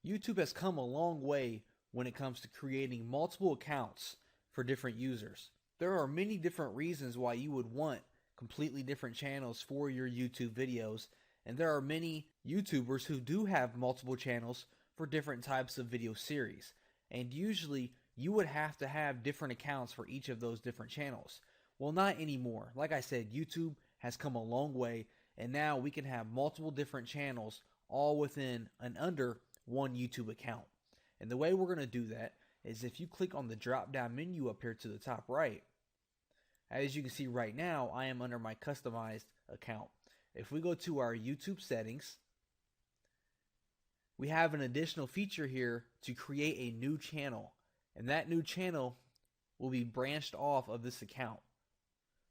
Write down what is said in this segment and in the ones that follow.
YouTube has come a long way when it comes to creating multiple accounts for different users. There are many different reasons why you would want completely different channels for your YouTube videos, and there are many YouTubers who do have multiple channels for different types of video series. And usually you would have to have different accounts for each of those different channels. Well, not anymore. Like I said, YouTube has come a long way, and now we can have multiple different channels all within and under one YouTube account. And the way we're going to do that is if you click on the drop down menu up here to the top right, as you can see right now, I am under my customized account. If we go to our YouTube settings, we have an additional feature here to create a new channel, and that new channel will be branched off of this account.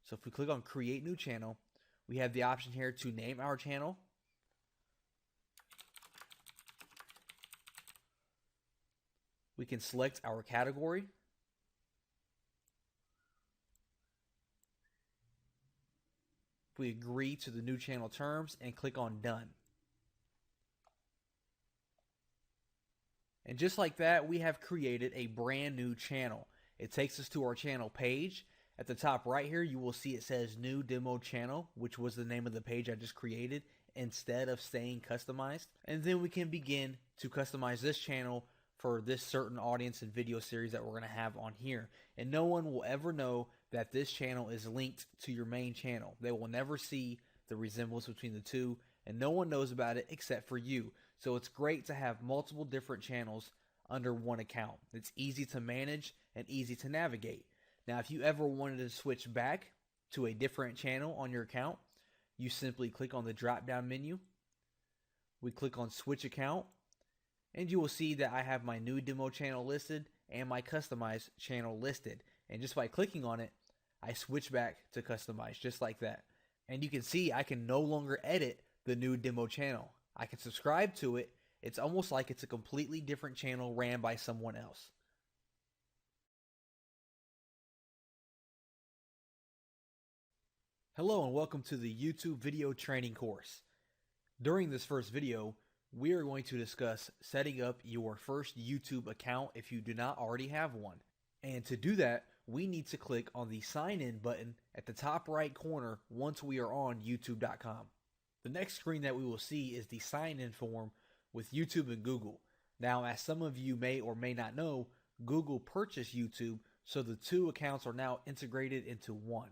So if we click on create new channel, we have the option here to name our channel. We can select our category. We agree to the new channel terms and click on done. And just like that, we have created a brand new channel. It takes us to our channel page. At the top right here, you will see it says new demo channel, which was the name of the page I just created instead of staying customized. And then we can begin to customize this channel for this certain audience and video series that we're going to have on here. And no one will ever know that this channel is linked to your main channel. They will never see the resemblance between the two, and no one knows about it except for you. So it's great to have multiple different channels under one account. It's easy to manage and easy to navigate. Now, if you ever wanted to switch back to a different channel on your account, you simply click on the drop down menu. We click on switch account, and you will see that I have my new demo channel listed and my customized channel listed. And just by clicking on it, I switch back to customize just like that. And you can see I can no longer edit the new demo channel. I can subscribe to it. It's almost like it's a completely different channel ran by someone else. Hello and welcome to the YouTube video training course. During this first video, we are going to discuss setting up your first YouTube account if you do not already have one. And to do that, we need to click on the sign in button at the top right corner once we are on youtube.com. The next screen that we will see is the sign in form with YouTube and Google. Now, as some of you may or may not know, Google purchased YouTube, so the two accounts are now integrated into one.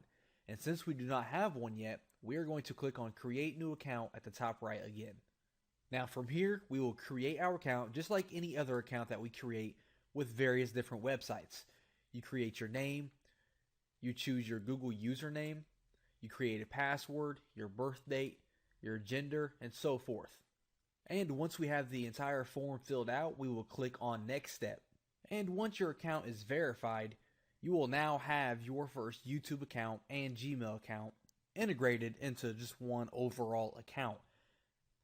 And since we do not have one yet, we are going to click on create new account at the top right again. Now from here, we will create our account just like any other account that we create with various different websites. You create your name, you choose your Google username, you create a password, your birth date, your gender, and so forth. And once we have the entire form filled out, we will click on next step. And once your account is verified, you will now have your first YouTube account and Gmail account integrated into just one overall account.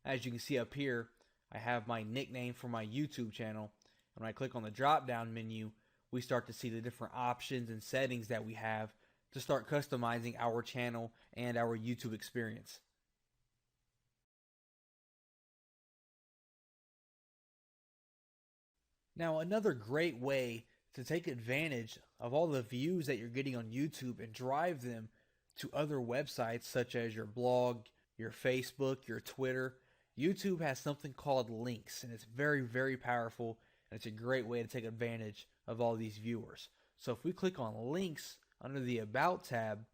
As you can see up here, I have my nickname for my YouTube channel. When I click on the drop down menu, we start to see the different options and settings that we have to start customizing our channel and our YouTube experience. Now, another great way to take advantage of all the views that you're getting on YouTube and drive them to other websites such as your blog, your Facebook, your Twitter, YouTube has something called links, and it's very, very powerful, and it's a great way to take advantage of all these viewers. So if we click on links under the About tab,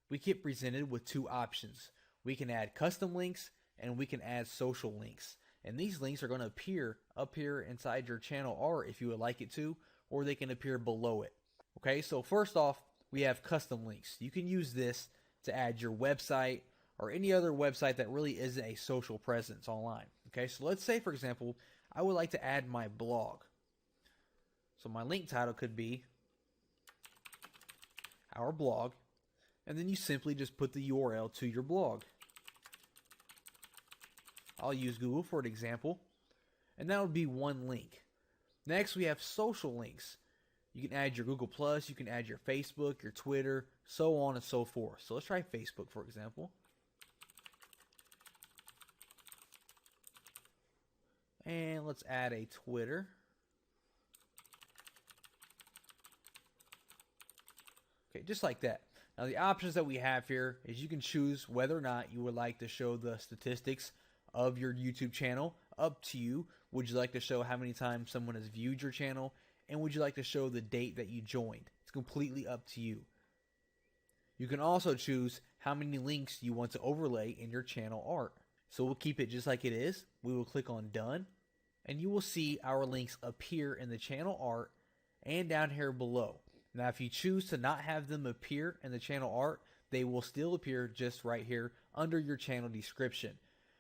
we get presented with two options. We can add custom links and we can add social links. And these links are going to appear up here inside your channel art if you would like it to, or they can appear below it. Okay, so first off, we have custom links. You can use this to add your website or any other website that really isn't a social presence online. Okay, so let's say, for example, I would like to add my blog. So my link title could be our blog, and then you simply just put the URL to your blog. I'll use Google for an example, and that would be one link. Next, we have social links. You can add your Google+, you can add your Facebook, your Twitter, so on and so forth. So let's try Facebook, for example. And let's add a Twitter. Okay, just like that. Now the options that we have here is you can choose whether or not you would like to show the statistics of your YouTube channel. Up to you. Would you like to show how many times someone has viewed your channel? And would you like to show the date that you joined? It's completely up to you. You can also choose how many links you want to overlay in your channel art. So we'll keep it just like it is. We will click on Done, and you will see our links appear in the channel art and down here below. Now, if you choose to not have them appear in the channel art, they will still appear just right here under your channel description.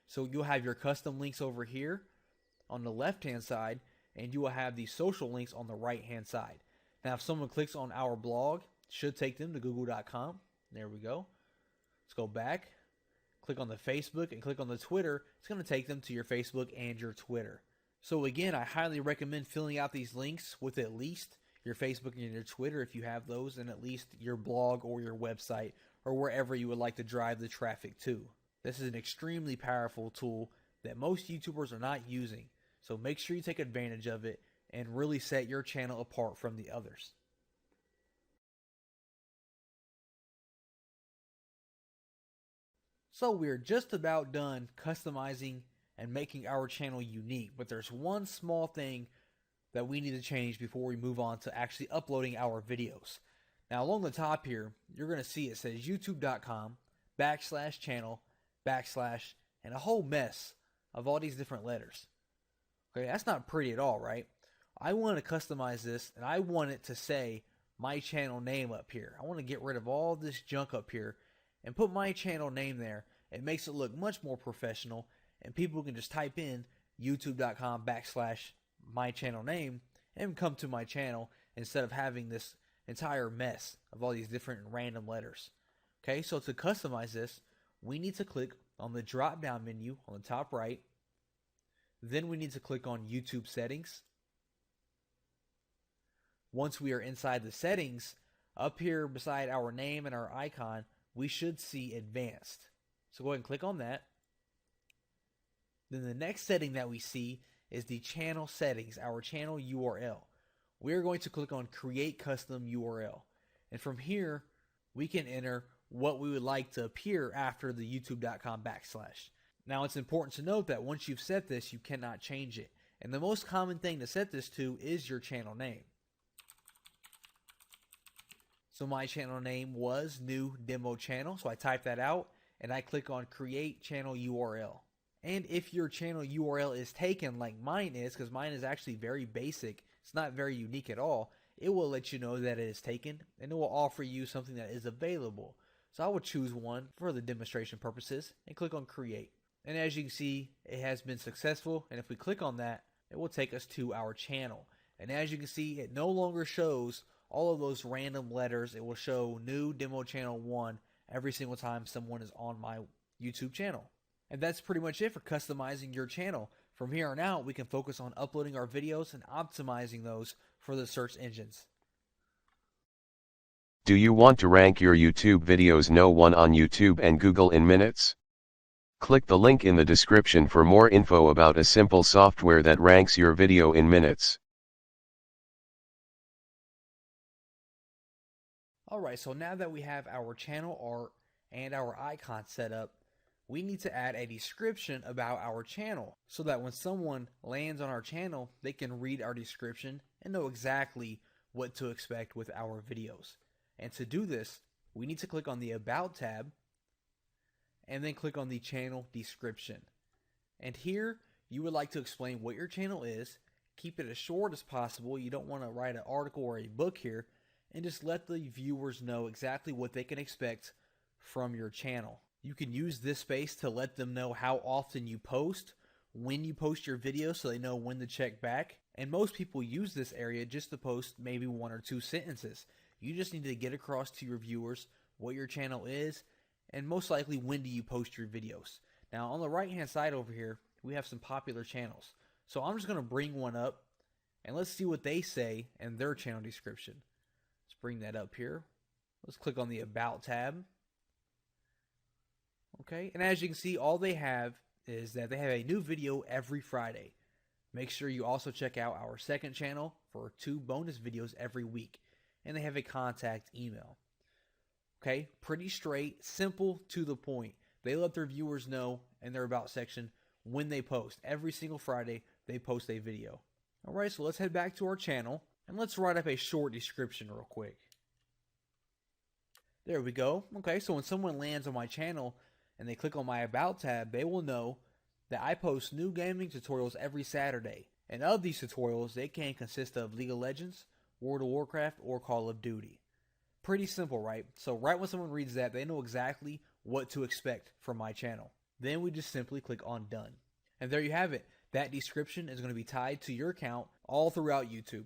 So you'll have your custom links over here on the left-hand side, and you will have the social links on the right-hand side. Now, if someone clicks on our blog, it should take them to google.com. There we go. Let's go back. Click on the Facebook and click on the Twitter. It's going to take them to your Facebook and your Twitter. So again, I highly recommend filling out these links with at least your Facebook and your Twitter if you have those, and at least your blog or your website or wherever you would like to drive the traffic to. This is an extremely powerful tool that most YouTubers are not using. So make sure you take advantage of it and really set your channel apart from the others. So we're just about done customizing and making our channel unique, but there's one small thing that we need to change before we move on to actually uploading our videos. Now along the top here, you're going to see it says youtube.com/channel/ and a whole mess of all these different letters. Okay, that's not pretty at all, right? I want to customize this, and I want it to say my channel name up here. I want to get rid of all this junk up here and put my channel name there. It makes it look much more professional, and people can just type in youtube.com/my channel name and come to my channel instead of having this entire mess of all these different random letters. Okay, so to customize this, we need to click on the drop down menu on the top right. Then we need to click on YouTube settings. Once we are inside the settings, up here beside our name and our icon, we should see advanced. So go ahead and click on that. Then the next setting that we see is the channel settings, our channel URL. We're going to click on create custom URL. And from here, we can enter what we would like to appear after the youtube.com/. Now it's important to note that once you've set this, you cannot change it. And the most common thing to set this to is your channel name. So my channel name was New Demo Channel. So I type that out and I click on create channel URL. And if your channel URL is taken like mine is, because mine is actually very basic, it's not very unique at all, it will let you know that it is taken and it will offer you something that is available. So I will choose one for the demonstration purposes and click on create. And as you can see, it has been successful. And if we click on that, it will take us to our channel. And as you can see, it no longer shows all of those random letters. It will show New Demo Channel 1 every single time someone is on my YouTube channel. And that's pretty much it for customizing your channel. From here on out, we can focus on uploading our videos and optimizing those for the search engines. Do you want to rank your YouTube videos #1 on YouTube and Google in minutes? Click the link in the description for more info about a simple software that ranks your video in minutes. Alright, so now that we have our channel art and our icon set up, we need to add a description about our channel so that when someone lands on our channel, they can read our description and know exactly what to expect with our videos. And to do this, we need to click on the About tab and then click on the channel description. And here, you would like to explain what your channel is, keep it as short as possible. You don't want to write an article or a book here, and just let the viewers know exactly what they can expect from your channel. You can use this space to let them know how often you post, when you post your video so they know when to check back. And most people use this area just to post maybe 1 or 2 sentences. You just need to get across to your viewers what your channel is and most likely when do you post your videos. Now on the right hand side over here, we have some popular channels. So I'm just going to bring one up and let's see what they say in their channel description. Let's bring that up here. Let's click on the About tab. Okay, and as you can see, all they have is that they have a new video every Friday. Make sure you also check out our second channel for 2 bonus videos every week, and they have a contact email. Okay, pretty straight, simple, to the point. They let their viewers know in their About section when they post. Every single Friday, they post a video. Alright, so let's head back to our channel, and let's write up a short description real quick. There we go. Okay, so when someone lands on my channel and they click on my About tab, they will know that I post new gaming tutorials every Saturday. And of these tutorials, they can consist of League of Legends, World of Warcraft, or Call of Duty. Pretty simple, right? So right when someone reads that, they know exactly what to expect from my channel. Then we just simply click on Done. And there you have it. That description is going to be tied to your account all throughout YouTube.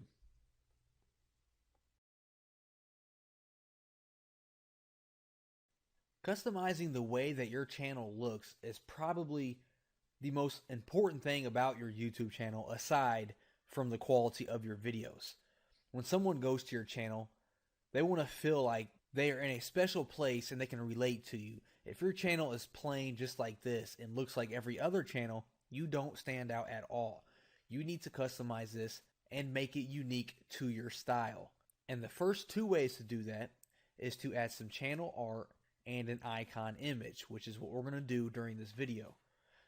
Customizing the way that your channel looks is probably the most important thing about your YouTube channel aside from the quality of your videos. When someone goes to your channel, they want to feel like they are in a special place and they can relate to you. If your channel is plain just like this and looks like every other channel, you don't stand out at all. You need to customize this and make it unique to your style. And the first 2 ways to do that is to add some channel art and an icon image, which is what we're going to do during this video.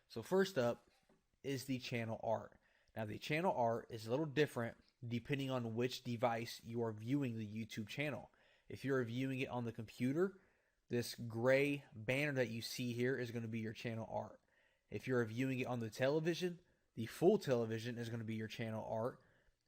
So first up is the channel art. Now the channel art is a little different depending on which device you are viewing the YouTube channel. If you're viewing it on the computer, this gray banner that you see here is going to be your channel art. If you're viewing it on the television, the full television is going to be your channel art.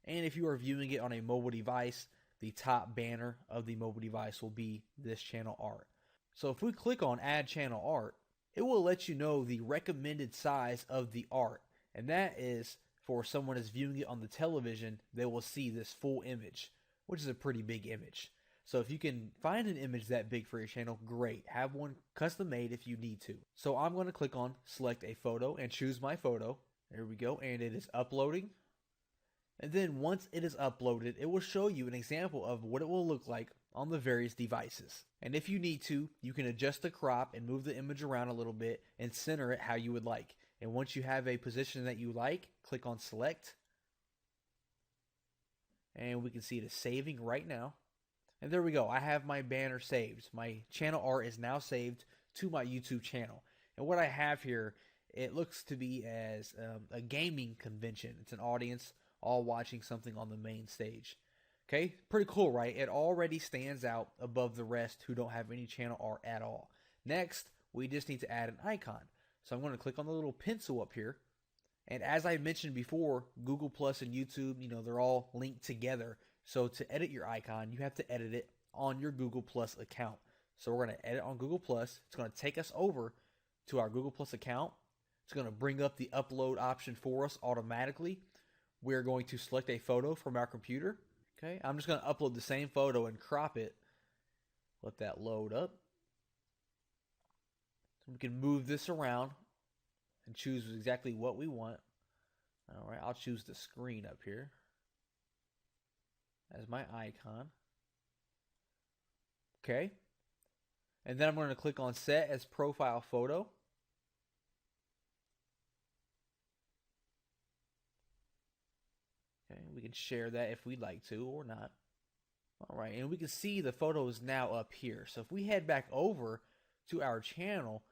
And if you are viewing it on a mobile device, the top banner of the mobile device will be this channel art. So if we click on Add Channel Art, it will let you know the recommended size of the art. And that is for someone is viewing it on the television, they will see this full image, which is a pretty big image. So if you can find an image that big for your channel, great. Have one custom made if you need to. So I'm going to click on Select a Photo and choose my photo. There we go, and it is uploading. And then once it is uploaded, it will show you an example of what it will look like on the various devices. And if you need to, you can adjust the crop and move the image around a little bit and center it how you would like. And once you have a position that you like, click on Select. And we can see it is saving right now. And there we go. I have my banner saved. My channel art is now saved to my YouTube channel. And what I have here, it looks to be as a gaming convention. It's an audience all watching something on the main stage. Okay, pretty cool, right? It already stands out above the rest who don't have any channel art at all. Next, we just need to add an icon. So I'm going to click on the little pencil up here. And as I mentioned before, Google Plus and YouTube, they're all linked together. So to edit your icon, you have to edit it on your Google Plus account. So we're going to edit on Google Plus. It's going to take us over to our Google Plus account. It's going to bring up the upload option for us automatically. We're going to select a photo from our computer. Okay, I'm just going to upload the same photo and crop it. Let that load up. So we can move this around and choose exactly what we want. All right, I'll choose the screen up here as my icon. Okay. And then I'm going to click on Set as Profile Photo. Okay, we can share that if we'd like to or not. All right, and we can see the photo is now up here. So if we head back over to our channel,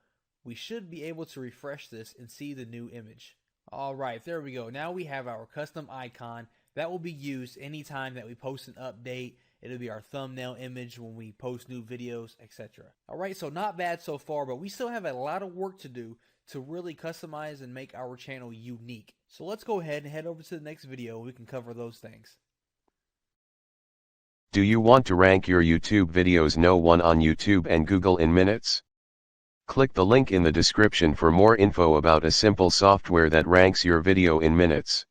we should be able to refresh this and see the new image. All right, there we go. Now we have our custom icon that will be used anytime that we post an update. It'll be our thumbnail image when we post new videos, etc. All right, so not bad so far, but we still have a lot of work to do to really customize and make our channel unique. So let's go ahead and head over to the next video. We can cover those things. Do you want to rank your YouTube videos #1 on YouTube and Google in minutes? Click the link in the description for more info about a simple software that ranks your video in minutes.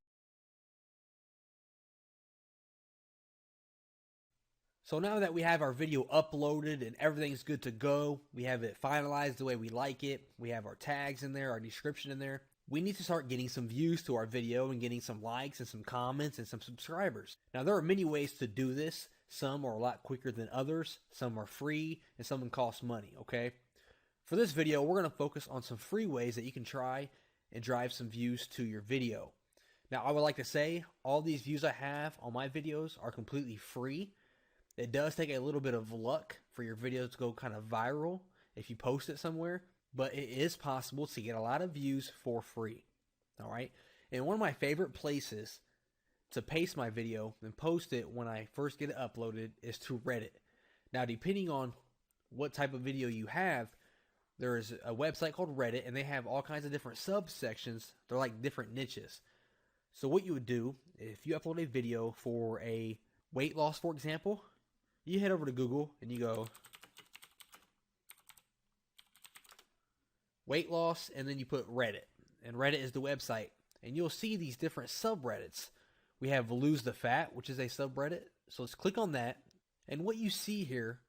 So now that we have our video uploaded and everything's good to go, we have it finalized the way we like it, we have our tags in there, our description in there, we need to start getting some views to our video and getting some likes and some comments and some subscribers. Now there are many ways to do this. Some are a lot quicker than others, some are free, and some can cost money, okay? For this video, we're going to focus on some free ways that you can try and drive some views to your video. Now, I would like to say all these views I have on my videos are completely free. It does take a little bit of luck for your videos to go kind of viral if you post it somewhere, but it is possible to get a lot of views for free. All right. And one of my favorite places to paste my video and post it when I first get it uploaded is to Reddit. Now, depending on what type of video you have, there is a website called Reddit, and they have all kinds of different subsections. They're like different niches. So what you would do, if you upload a video for a weight loss, for example, you head over to Google and you go weight loss, and then you put Reddit. And Reddit is the website. And you'll see these different subreddits. We have Lose the Fat, which is a subreddit. So let's click on that. And what you see here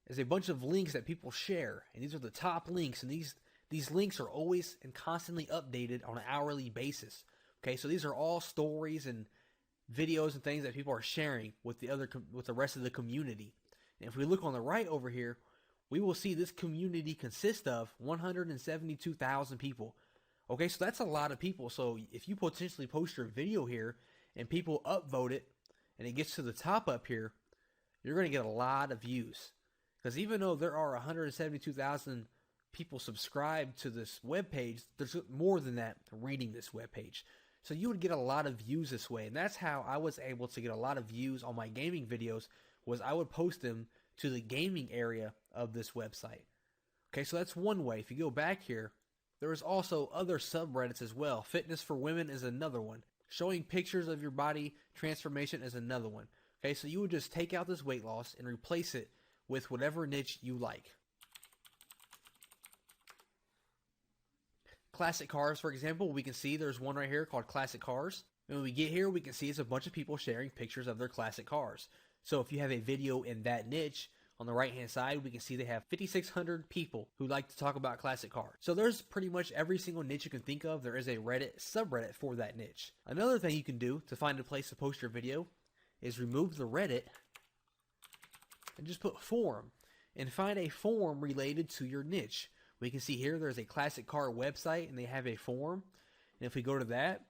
is a bunch of links that people share. And these are the top links. And these links are always and constantly updated on an hourly basis. Okay, so these are all stories and videos and things that people are sharing with the rest of the community. And if we look on the right over here, we will see this community consists of 172,000 people. Okay, so that's a lot of people. So if you potentially post your video here and people upvote it and it gets to the top up here, you're going to get a lot of views. Because even though there are 172,000 people subscribed to this webpage, there's more than that reading this webpage. So you would get a lot of views this way. And that's how I was able to get a lot of views on my gaming videos, was I would post them to the gaming area of this website. Okay, so that's one way. If you go back here, there is also other subreddits as well. Fitness for women is another one. Showing pictures of your body transformation is another one. Okay, so you would just take out this weight loss and replace it with whatever niche you like. Classic cars, for example, we can see there's one right here called Classic Cars. And when we get here, we can see it's a bunch of people sharing pictures of their classic cars. So if you have a video in that niche, on the right-hand side, we can see they have 5,600 people who like to talk about classic cars. So there's pretty much every single niche you can think of. There is a Reddit subreddit for that niche. Another thing you can do to find a place to post your video is remove the Reddit and just put forum and find a forum related to your niche. We can see here there's a classic car website and they have a forum. And if we go to that,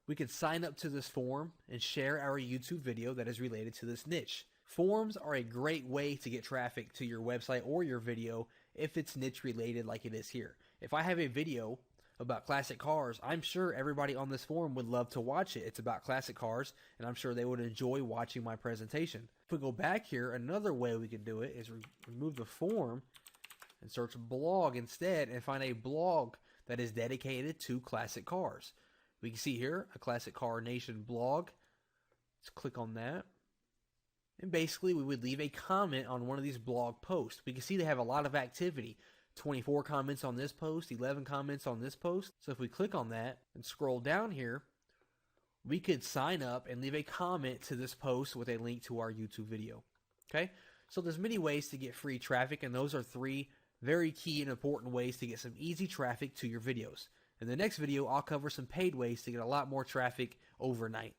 we can sign up to this forum and share our YouTube video that is related to this niche. Forums are a great way to get traffic to your website or your video if it's niche related like it is here. If I have a video about classic cars, I'm sure everybody on this forum would love to watch it. It's about classic cars, and I'm sure they would enjoy watching my presentation. If we go back here, another way we can do it is remove the forum and search blog instead and find a blog that is dedicated to classic cars. We can see here a Classic Car Nation blog. Let's click on that. And basically, we would leave a comment on one of these blog posts. We can see they have a lot of activity. 24 comments on this post, 11 comments on this post. So if we click on that and scroll down here, we could sign up and leave a comment to this post with a link to our YouTube video. Okay? So there's many ways to get free traffic, and those are 3 very key and important ways to get some easy traffic to your videos. In the next video, I'll cover some paid ways to get a lot more traffic overnight.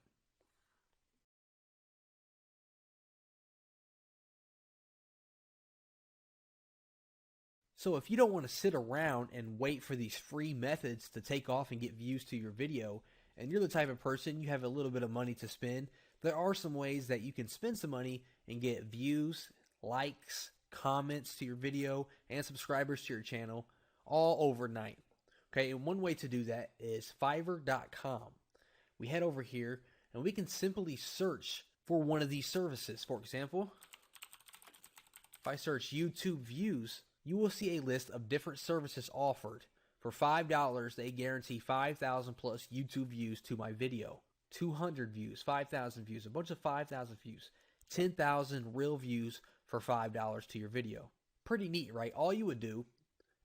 So if you don't want to sit around and wait for these free methods to take off and get views to your video, and you're the type of person you have a little bit of money to spend, there are some ways that you can spend some money and get views, likes, comments to your video, and subscribers to your channel all overnight. Okay, and one way to do that is Fiverr.com. We head over here and we can simply search for one of these services. For example, if I search YouTube views, you will see a list of different services offered. For $5, they guarantee 5,000 plus YouTube views to my video. 200 views, 5,000 views, a bunch of 5,000 views, 10,000 real views for $5 to your video. Pretty neat, right? All you would do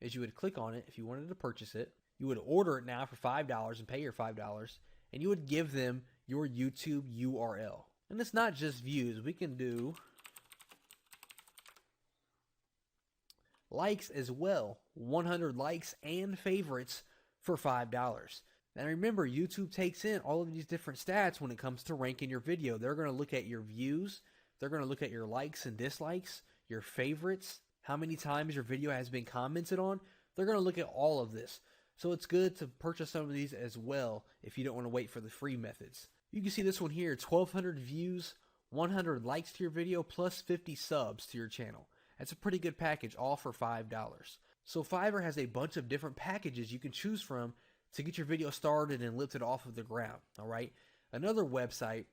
is you would click on it if you wanted to purchase it. You would order it now for $5 and pay your $5, and you would give them your YouTube URL. And it's not just views. We can do likes as well. 100 likes and favorites for $5. Now remember, YouTube takes in all of these different stats when it comes to ranking your video. They're going to look at your views. They're going to look at your likes and dislikes, your favorites, how many times your video has been commented on. They're going to look at all of this. So it's good to purchase some of these as well if you don't want to wait for the free methods. You can see this one here, 1,200 views, 100 likes to your video, plus 50 subs to your channel. That's a pretty good package, all for $5. So Fiverr has a bunch of different packages you can choose from to get your video started and lift it off of the ground. All right. Another website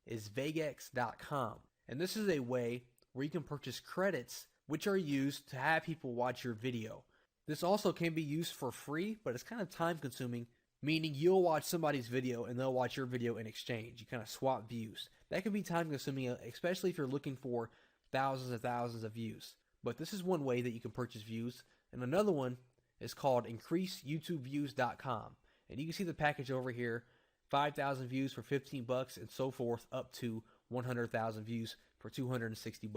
is vegex.com, and this is a way where you can purchase credits which are used to have people watch your video. This also can be used for free, but it's kind of time consuming, meaning you'll watch somebody's video and they'll watch your video in exchange. You kind of swap views. That can be time consuming, especially if you're looking for thousands and thousands of views. But this is one way that you can purchase views, and another one is called increaseyoutubeviews.com. And you can see the package over here, 5,000 views for $15 and so forth, up to 100,000 views for $260.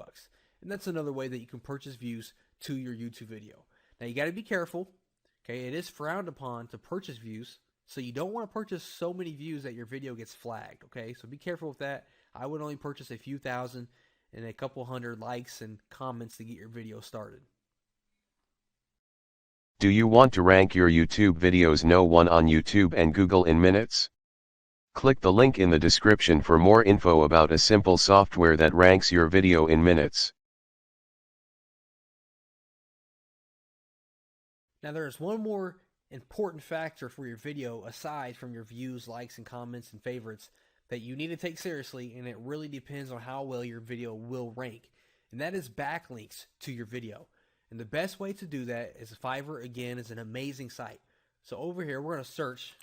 And that's another way that you can purchase views to your YouTube video. Now you got to be careful. Okay, it is frowned upon to purchase views, so you don't want to purchase so many views that your video gets flagged. Okay, so be careful with that. I would only purchase a few thousand and a couple hundred likes and comments to get your video started. Do you want to rank your YouTube videos #1 on YouTube and Google in minutes? Click the link in the description for more info about a simple software that ranks your video in minutes. Now there's one more important factor for your video aside from your views, likes, and comments and favorites that you need to take seriously, and it really depends on how well your video will rank, and that is backlinks to your video. And the best way to do that is Fiverr. Again, is an amazing site. So over here we're going to search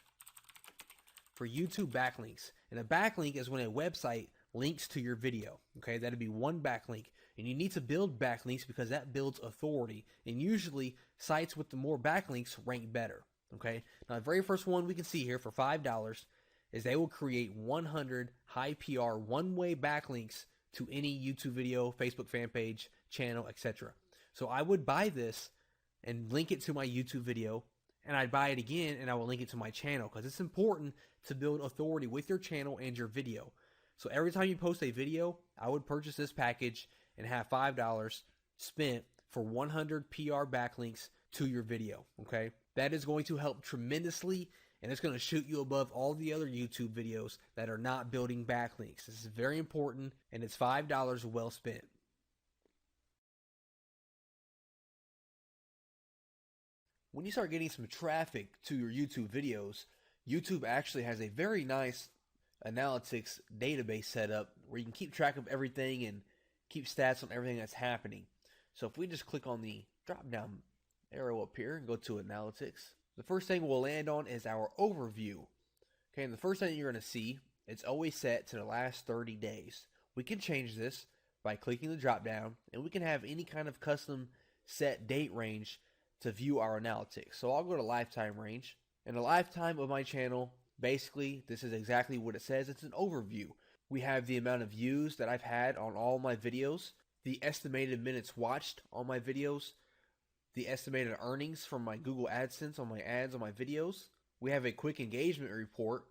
for YouTube backlinks, and a backlink is when a website links to your video. Okay, that'd be one backlink, and you need to build backlinks because that builds authority, and usually sites with the more backlinks rank better. Okay, now the very first one we can see here for $5 is they will create 100 high PR one-way backlinks to any YouTube video, Facebook fan page, channel, etc. So I would buy this and link it to my YouTube video, and I'd buy it again and I will link it to my channel because it's important to build authority with your channel and your video. So every time you post a video, I would purchase this package and have $5 spent for 100 PR backlinks to your video. Okay, that is going to help tremendously, and it's going to shoot you above all the other YouTube videos that are not building backlinks. This is very important, and it's $5 well spent. When you start getting some traffic to your YouTube videos, YouTube actually has a very nice analytics database set up where you can keep track of everything and keep stats on everything that's happening. So if we just click on the drop down arrow up here and go to analytics, the first thing we'll land on is our overview. Okay, and the first thing you're going to see, it's always set to the last 30 days. We can change this by clicking the drop down, and we can have any kind of custom set date range to view our analytics. So I'll go to lifetime range, and the lifetime of my channel, basically this is exactly what it says. It's an overview. We have the amount of views that I've had on all my videos, the estimated minutes watched on my videos, the estimated earnings from my Google AdSense on my ads on my videos. We have a quick engagement report,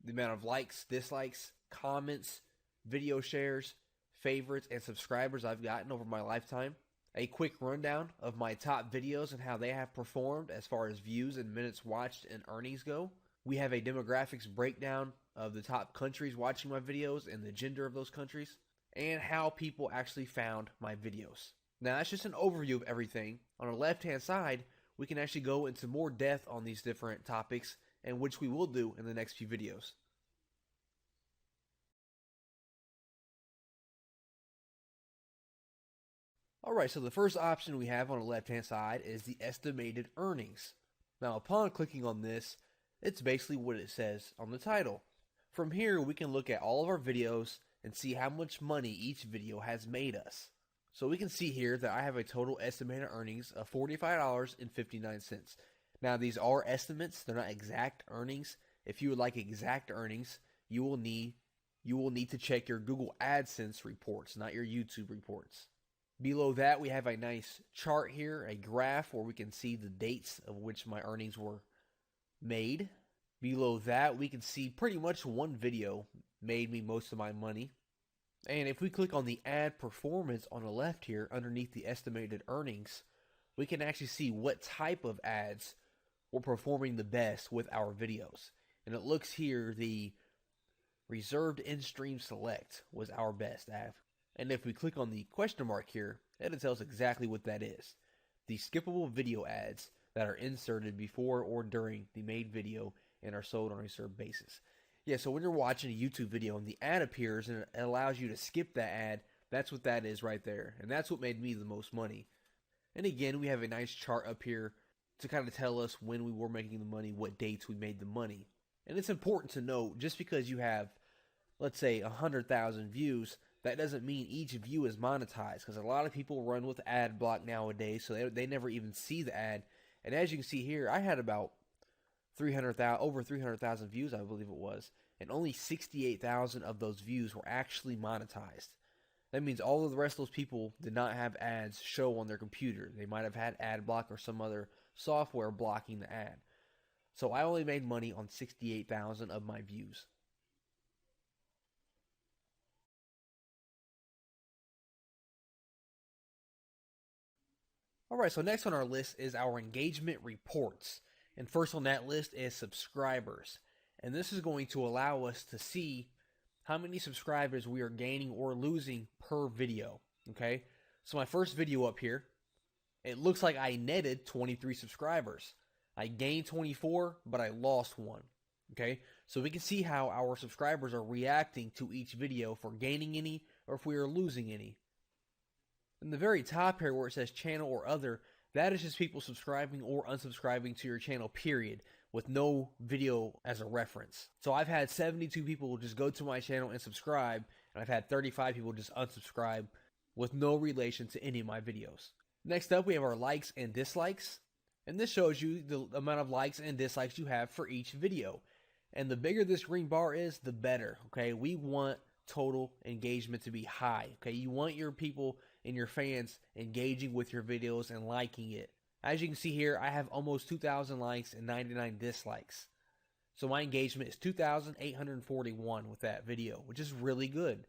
the amount of likes, dislikes, comments, video shares, favorites, and subscribers I've gotten over my lifetime. A quick rundown of my top videos and how they have performed as far as views and minutes watched and earnings go. We have a demographics breakdown of the top countries watching my videos and the gender of those countries, and how people actually found my videos. Now that's just an overview of everything. On the left hand side, we can actually go into more depth on these different topics, and which we will do in the next few videos. Alright, so the first option we have on the left hand side is the estimated earnings. Now upon clicking on this, it's basically what it says on the title. From here we can look at all of our videos and see how much money each video has made us. So we can see here that I have a total estimated earnings of $45.59. Now these are estimates, they're not exact earnings. If you would like exact earnings, you will need to check your Google AdSense reports, not your YouTube reports. Below that, we have a nice chart here, a graph where we can see the dates of which my earnings were made. Below that, we can see pretty much one video made me most of my money. And if we click on the ad performance on the left here, underneath the estimated earnings, we can actually see what type of ads were performing the best with our videos. And it looks here, the reserved in-stream select was our best ad. And if we click on the question mark here, it'll tell us exactly what that is. The skippable video ads that are inserted before or during the made video and are sold on a reserved basis. Yeah, so when you're watching a YouTube video and the ad appears and it allows you to skip that ad, that's what that is right there. And that's what made me the most money. And again, we have a nice chart up here to kind of tell us when we were making the money, what dates we made the money. And it's important to note, just because you have, let's say, 100,000 views, that doesn't mean each view is monetized, because a lot of people run with ad block nowadays, so they never even see the ad. And as you can see here, I had about over 300,000 views, I believe it was, and only 68,000 of those views were actually monetized. That means all of the rest of those people did not have ads show on their computer. They might have had ad block or some other software blocking the ad. So I only made money on 68,000 of my views. Alright, so next on our list is our engagement reports. And first on that list is subscribers. And this is going to allow us to see how many subscribers we are gaining or losing per video. Okay, so my first video up here, it looks like I netted 23 subscribers. I gained 24, but I lost 1. Okay, so we can see how our subscribers are reacting to each video, if we're gaining any or if we are losing any. In the very top here where it says channel or other, that is just people subscribing or unsubscribing to your channel, period, with no video as a reference. So I've had 72 people just go to my channel and subscribe, and I've had 35 people just unsubscribe with no relation to any of my videos. Next up, we have our likes and dislikes. And this shows you the amount of likes and dislikes you have for each video. And the bigger this green bar is, the better. Okay, we want total engagement to be high. Okay, you want your people and your fans engaging with your videos and liking it. As you can see here, I have almost 2,000 likes and 99 dislikes. So my engagement is 2,841 with that video, which is really good.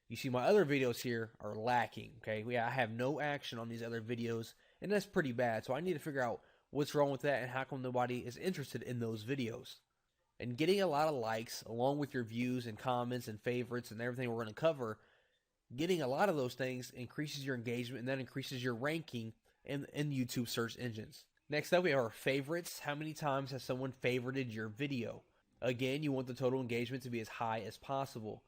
You see my other videos here are lacking. Okay, I have no action on these other videos, and that's pretty bad. So I need to figure out what's wrong with that and how come nobody is interested in those videos. And getting a lot of likes along with your views and comments and favorites and everything we're going to cover, getting a lot of those things increases your engagement, and that increases your ranking in YouTube search engines. Next up, we have our favorites. How many times has someone favorited your video? Again, you want the total engagement to be as high as possible.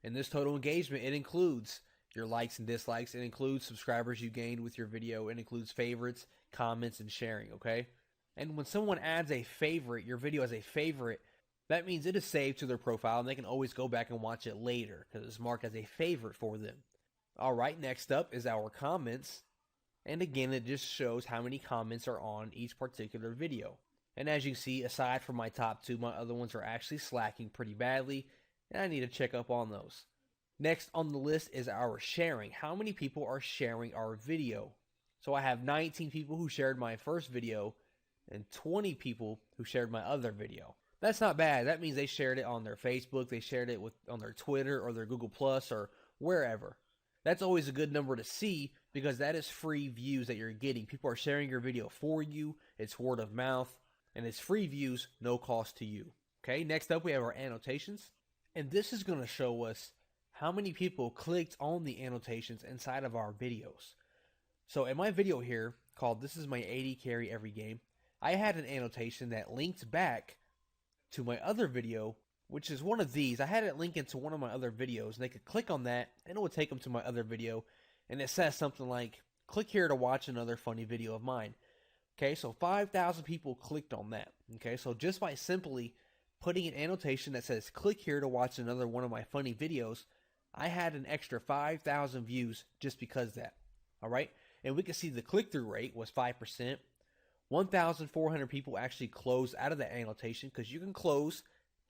And this total engagement, it includes your likes and dislikes. It includes subscribers you gained with your video. It includes favorites, comments, and sharing, okay? And when someone adds a favorite, your video as a favorite, that means it is saved to their profile, and they can always go back and watch it later because it's marked as a favorite for them. Alright, next up is our comments. And again, it just shows how many comments are on each particular video. And as you can see, aside from my top 2, my other ones are actually slacking pretty badly, and I need to check up on those. Next on the list is our sharing. How many people are sharing our video? So I have 19 people who shared my first video and 20 people who shared my other video. That's not bad. That means they shared it on their Facebook, they shared it on their Twitter or their Google Plus or wherever. That's always a good number to see because that is free views that you're getting. People are sharing your video for you. It's word of mouth, and it's free views, no cost to you. Okay, next up we have our annotations. And this is going to show us how many people clicked on the annotations inside of our videos. So in my video here called "This is my 80 carry every game," I had an annotation that linked back to my other video, which is one of these. I had it link into one of my other videos, and they could click on that, and it would take them to my other video, and it says something like, "Click here to watch another funny video of mine." Okay, so 5,000 people clicked on that. Okay, so just by simply putting an annotation that says, "Click here to watch another one of my funny videos," I had an extra 5,000 views just because of that. Alright, and we can see the click-through rate was 5%. 1,400 people actually closed out of that annotation, because you can close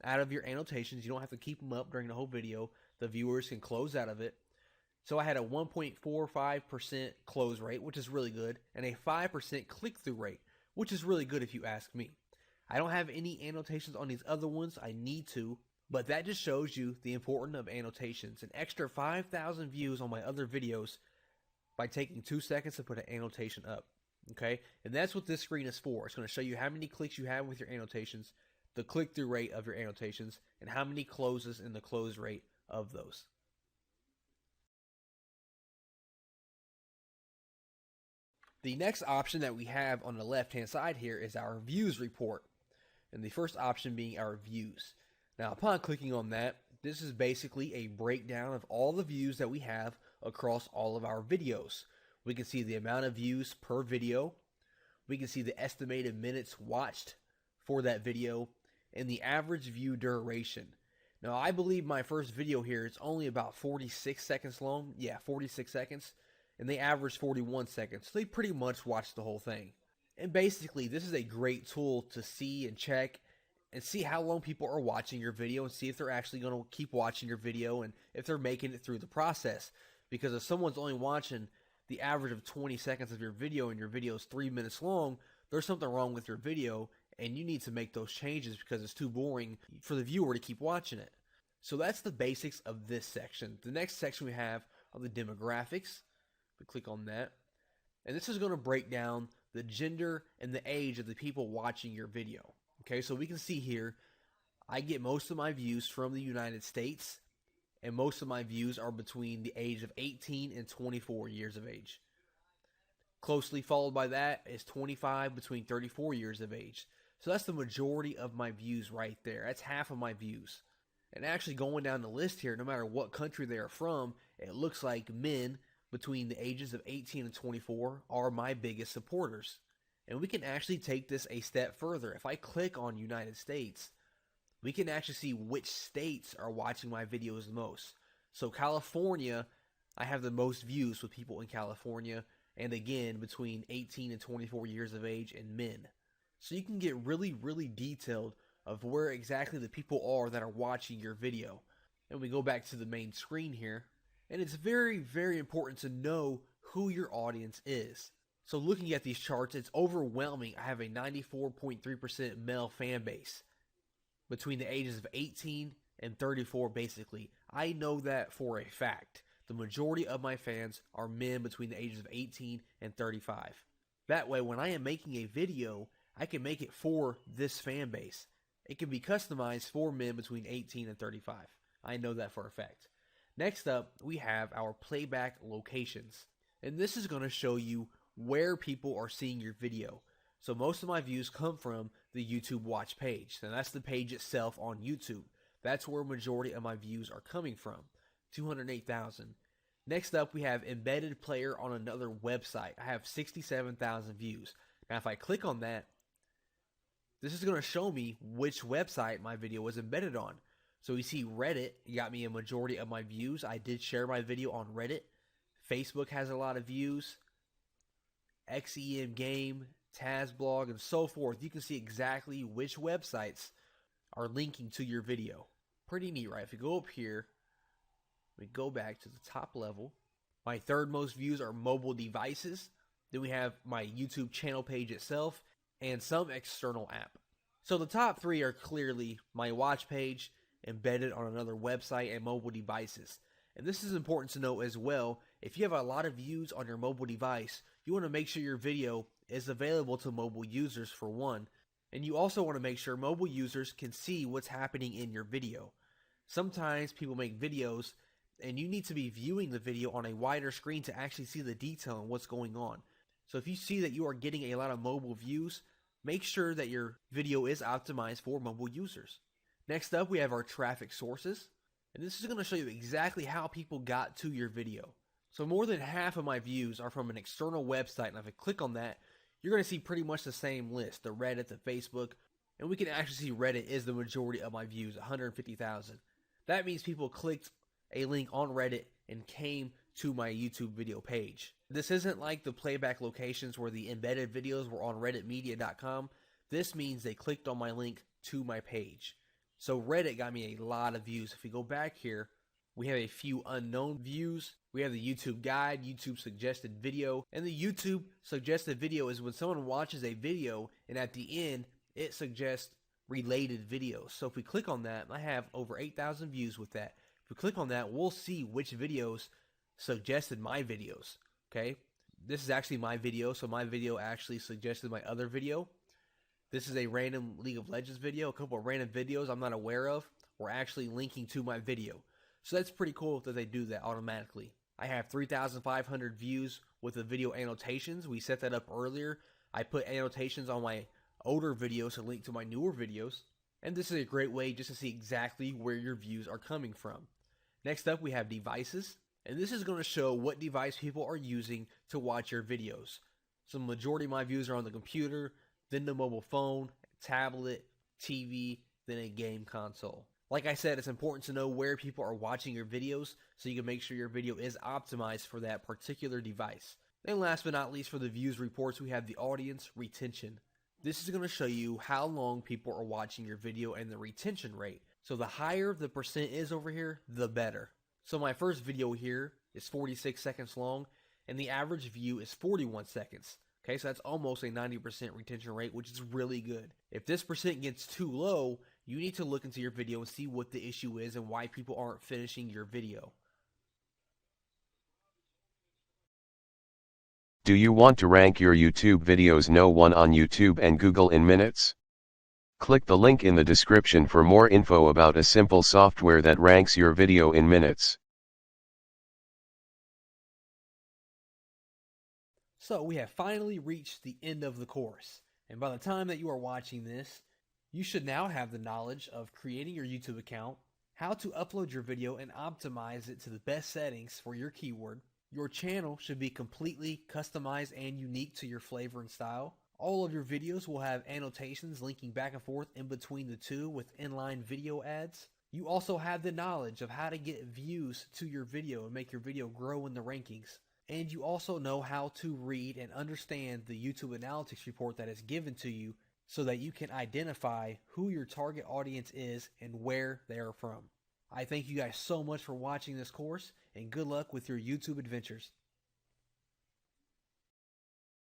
out of your annotations. You don't have to keep them up during the whole video. The viewers can close out of it. So I had a 1.45% close rate, which is really good, and a 5% click-through rate, which is really good if you ask me. I don't have any annotations on these other ones. I need to, but that just shows you the importance of annotations. An extra 5,000 views on my other videos by taking 2 seconds to put an annotation up. Okay, and that's what this screen is for. It's going to show you how many clicks you have with your annotations, the click-through rate of your annotations, and how many closes and the close rate of those. The next option that we have on the left-hand side here is our views report, and the first option being our views. Now, upon clicking on that, this is basically a breakdown of all the views that we have across all of our videos. We can see the amount of views per video. We can see the estimated minutes watched for that video and the average view duration. Now, I believe my first video here is only about 46 seconds long. Yeah, 46 seconds. And they average 41 seconds. So they pretty much watched the whole thing. And basically, this is a great tool to see and check and see how long people are watching your video and see if they're actually going to keep watching your video and if they're making it through the process. Because if someone's only watching the average of 20 seconds of your video and your video is 3 minutes long, there's something wrong with your video and you need to make those changes because it's too boring for the viewer to keep watching it. So that's the basics of this section. The next section we have are the demographics. We click on that. And this is going to break down the gender and the age of the people watching your video. Okay, so we can see here, I get most of my views from the United States. And most of my views are between the age of 18 and 24 years of age. Closely followed by that is 25 between 34 years of age. So that's the majority of my views right there. That's half of my views. And actually going down the list here, no matter what country they are from, it looks like men between the ages of 18 and 24 are my biggest supporters. And we can actually take this a step further. If I click on United States, we can actually see which states are watching my videos the most. So California, I have the most views with people in California, and again, between 18 and 24 years of age and men. So you can get really, really detailed of where exactly the people are that are watching your video. And we go back to the main screen here, and it's very, very important to know who your audience is. So looking at these charts, it's overwhelming. I have a 94.3% male fan base between the ages of 18 and 34, basically. I know that for a fact. The majority of my fans are men between the ages of 18 and 35. That way, when I am making a video, I can make it for this fan base. It can be customized for men between 18 and 35. I know that for a fact. Next up, we have our playback locations. And this is going to show you where people are seeing your video. So most of my views come from the YouTube watch page. And that's the page itself on YouTube. That's where a majority of my views are coming from. 208,000. Next up, we have embedded player on another website. I have 67,000 views. Now, if I click on that, this is going to show me which website my video was embedded on. So you see Reddit got me a majority of my views. I did share my video on Reddit. Facebook has a lot of views. XEM Game, TazBlog, and so forth. You can see exactly which websites are linking to your video. Pretty neat, right? If you go up here, we go back to the top level. My third most views are mobile devices. Then we have my YouTube channel page itself and some external app. So the top three are clearly my watch page, embedded on another website, and mobile devices. And this is important to note as well. If you have a lot of views on your mobile device, you want to make sure your video is available to mobile users for one. And you also want to make sure mobile users can see what's happening in your video. Sometimes people make videos and you need to be viewing the video on a wider screen to actually see the detail and what's going on. So if you see that you are getting a lot of mobile views, make sure that your video is optimized for mobile users. Next up, we have our traffic sources. And this is going to show you exactly how people got to your video. So more than half of my views are from an external website. And if I click on that, you're going to see pretty much the same list. The Reddit, the Facebook. And we can actually see Reddit is the majority of my views, 150,000. That means people clicked a link on Reddit and came to my YouTube video page. This isn't like the playback locations where the embedded videos were on redditmedia.com. This means they clicked on my link to my page. So Reddit got me a lot of views. If we go back here, we have a few unknown views. We have the YouTube guide, YouTube suggested video. And the YouTube suggested video is when someone watches a video and at the end, it suggests related videos. So if we click on that, I have over 8,000 views with that. If we click on that, we'll see which videos suggested my videos. Okay. This is actually my video, so my video actually suggested my other video. This is a random League of Legends video. A couple of random videos I'm not aware of were actually linking to my video. So that's pretty cool that they do that automatically. I have 3,500 views with the video annotations. We set that up earlier. I put annotations on my older videos to link to my newer videos. And this is a great way just to see exactly where your views are coming from. Next up, we have devices. And this is going to show what device people are using to watch your videos. So the majority of my views are on the computer, then the mobile phone, tablet, TV, then a game console. Like I said, it's important to know where people are watching your videos so you can make sure your video is optimized for that particular device. And last but not least, for the views reports, we have the audience retention. This is going to show you how long people are watching your video and the retention rate. So the higher the percent is over here, the better. So my first video here is 46 seconds long, and the average view is 41 seconds. Okay, so that's almost a 90% retention rate, which is really good. If this percent gets too low, you need to look into your video and see what the issue is and why people aren't finishing your video. Do you want to rank your YouTube videos #1 on YouTube and Google in minutes? Click the link in the description for more info about a simple software that ranks your video in minutes. So we have finally reached the end of the course. And by the time that you are watching this, you should now have the knowledge of creating your YouTube account, how to upload your video and optimize it to the best settings for your keyword. Your channel should be completely customized and unique to your flavor and style. All of your videos will have annotations linking back and forth in between the two with inline video ads. You also have the knowledge of how to get views to your video and make your video grow in the rankings. And you also know how to read and understand the YouTube analytics report that is given to you so that you can identify who your target audience is and where they are from. I thank you guys so much for watching this course, and good luck with your YouTube adventures.